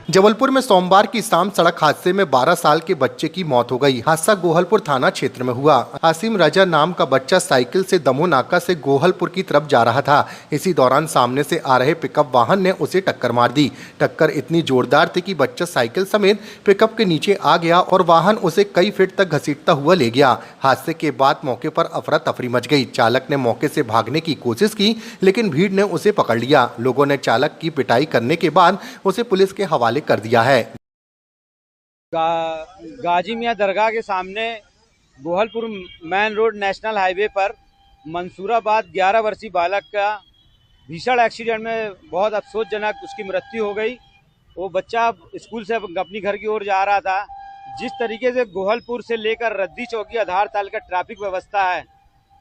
जबलपुर में सोमवार की शाम सड़क हादसे में 12 साल के बच्चे की मौत हो गई। हादसा गोहलपुर थाना क्षेत्र में हुआ। आसिम रजा नाम का बच्चा साइकिल से दमोह नाका से गोहलपुर की तरफ जा रहा था। इसी दौरान सामने से आ रहे पिकअप वाहन ने उसे टक्कर मार दी। टक्कर इतनी जोरदार थी कि बच्चा साइकिल समेत पिकअप के नीचे आ गया और वाहन उसे कई फीट तक घसीटता हुआ ले गया। हादसे के बाद मौके पर अफरा तफरी मच गई। चालक ने मौके से भागने की कोशिश की, लेकिन भीड़ ने उसे पकड़ लिया। लोगों ने चालक की पिटाई करने के बाद उसे पुलिस के हवाले कर दिया है। गाजी मियां दरगाह के सामने Gohalpur main road national highway पर मंसूराबाद 11 वर्षीय बालक का भीषण एक्सीडेंट में बहुत अफसोसजनक उसकी मृत्यु हो गई। वो बच्चा स्कूल से अपनी घर की ओर जा रहा था। जिस तरीके से गोहलपुर से लेकर रद्दी चौकी आधार ताल का ट्रैफिक व्यवस्था है,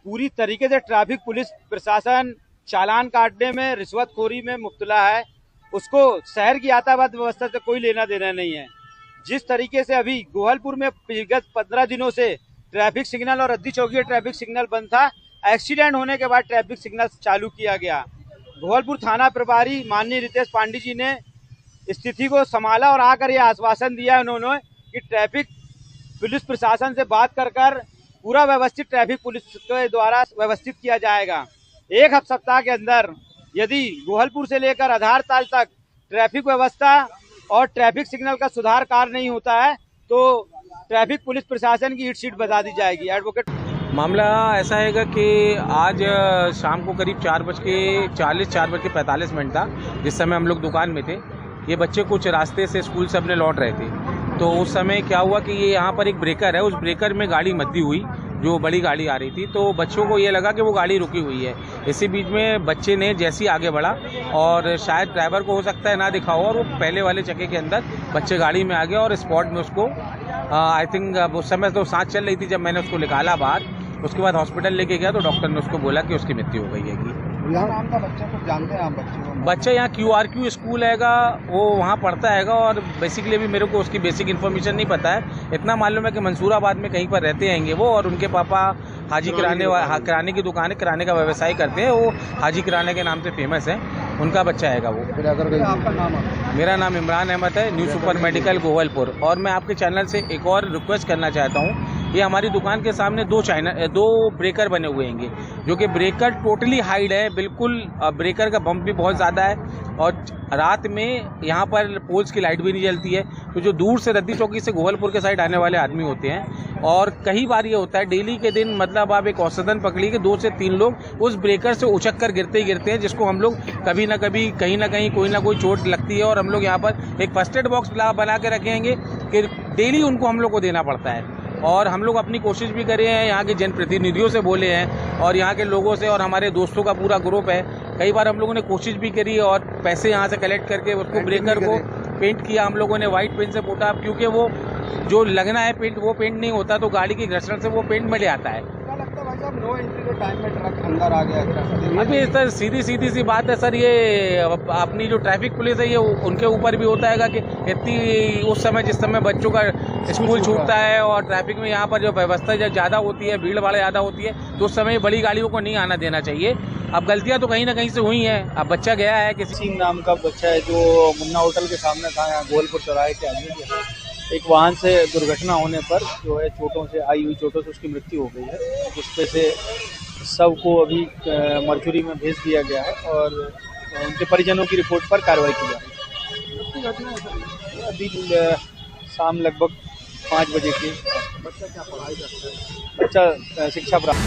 पूरी तरीके से ट्रैफिक पुलिस प्रशासन चालान काटने में, रिश्वतखोरी में मुब्तला है। उसको शहर की यातायात व्यवस्था से कोई लेना देना नहीं है। जिस तरीके से अभी गोहलपुर में विगत 15 दिनों से ट्रैफिक सिग्नल और रद्दी चौकी ट्रैफिक सिग्नल बंद था, एक्सीडेंट होने के बाद ट्रैफिक सिग्नल चालू किया गया। गोहलपुर थाना प्रभारी माननीय रितेश पांडे जी ने स्थिति को संभाला और आकर यह आश्वासन दिया उन्होंने कि ट्रैफिक पुलिस प्रशासन से बात कर पूरा व्यवस्थित ट्रैफिक पुलिस के द्वारा व्यवस्थित किया जाएगा। एक सप्ताह के अंदर यदि गोहलपुर से लेकर आधार ताल तक ट्रैफिक व्यवस्था और ट्रैफिक सिग्नल का सुधार कार्य नहीं होता है तो ट्रैफिक पुलिस प्रशासन की हिट शीट बता दी जाएगी। एडवोकेट मामला ऐसा है कि आज शाम को करीब 4:45 था, जिस समय हम लोग दुकान में थे। ये बच्चे कुछ रास्ते से स्कूल से अपने लौट रहे थे, तो उस समय क्या हुआ कि ये यहाँ पर एक ब्रेकर है, उस ब्रेकर में गाड़ी मद्दी हुई, जो बड़ी गाड़ी आ रही थी। तो बच्चों को ये लगा कि वो गाड़ी रुकी हुई है। इसी बीच में बच्चे ने जैसे ही आगे बढ़ा और शायद ड्राइवर को हो सकता है ना दिखा हो, और वो पहले वाले चक्के के अंदर बच्चे गाड़ी में आ गए और स्पॉट में उसको आई थिंक उस समय तो सांस चल रही थी जब मैंने उसको निकाला बाहर। उसके बाद हॉस्पिटल लेके गया तो डॉक्टर ने उसको बोला कि उसकी मृत्यु हो गई है। नाम का बच्चा को जानते हैं आप? बच्चा यहाँ QRQ स्कूल हैगा, वो वहाँ पढ़ता हैगा। और बेसिकली अभी मेरे को उसकी बेसिक इन्फॉर्मेशन नहीं पता है। इतना मालूम है कि मंसूराबाद में कहीं पर रहते हैंगे वो, और उनके पापा हाजी किराने की दुकान है, किराने का व्यवसाय करते हैं। वो हाजी किराने के नाम से फेमस है। उनका बच्चा हैगा वो। आपका नाम? मेरा नाम इमरान अहमद है, न्यू सुपर मेडिकल गोहलपुर। और मैं आपके चैनल से एक और रिक्वेस्ट करना चाहता हूँ। ये हमारी दुकान के सामने दो ब्रेकर बने हुए हैंगे, जो कि ब्रेकर टोटली हाइड है, बिल्कुल ब्रेकर का बम्प भी बहुत ज़्यादा है, और रात में यहाँ पर पोल्स की लाइट भी नहीं जलती है। तो जो दूर से रद्दी चौकी से गोहलपुर के साइड आने वाले आदमी होते हैं, और कई बार ये होता है डेली के दिन, मतलब आप एक औसतन पकड़िए कि 2 से 3 लोग उस ब्रेकर से उछक कर गिरते ही गिरते हैं, जिसको हम लोग कभी ना कभी कहीं ना कहीं कोई ना कोई चोट लगती है। और हम लोग यहाँ पर एक फर्स्ट एड बॉक्स बना के रखेंगे कि डेली उनको हम लोग को देना पड़ता है। और हम लोग अपनी कोशिश भी करे हैं, यहाँ के जनप्रतिनिधियों से बोले हैं और यहाँ के लोगों से, और हमारे दोस्तों का पूरा ग्रुप है। कई बार हम लोगों ने कोशिश भी करी और पैसे यहाँ से कलेक्ट करके उसको ब्रेकर को पेंट किया हम लोगों ने, वाइट पेंट से पोता। क्योंकि वो जो लगना है पेंट, वो पेंट नहीं होता, तो गाड़ी की घर्षण से वो पेंट मिल जाता है। नो एंट्री के टाइम में ट्रक अंदर आ गया। अभी सर सीधी सी बात है सर, ये अपनी जो ट्रैफिक पुलिस है ये उनके ऊपर भी होता है कि इतनी उस समय जिस समय बच्चों का स्कूल छूटता है और ट्रैफिक में यहाँ पर जो व्यवस्था जब ज़्यादा होती है, भीड़ भाड़ ज़्यादा होती है, तो उस समय बड़ी गाड़ियों को नहीं आना देना चाहिए। अब गलतियाँ तो कहीं ना कहीं से हुई हैं। अब बच्चा गया है, किसी नाम का बच्चा है जो मुन्ना होटल के सामने था, यहाँ गोहलपुर चौराहे के आगे एक वाहन से दुर्घटना होने पर जो है चोटों से उसकी मृत्यु हो गई है, जिसपे से सब को अभी मर्चुरी में भेज दिया गया है और उनके परिजनों की रिपोर्ट पर कार्रवाई की जा रही है। अभी शाम लगभग 5 बजे की। बच्चा क्या पढ़ाई करता है? बच्चा शिक्षा प्राप्त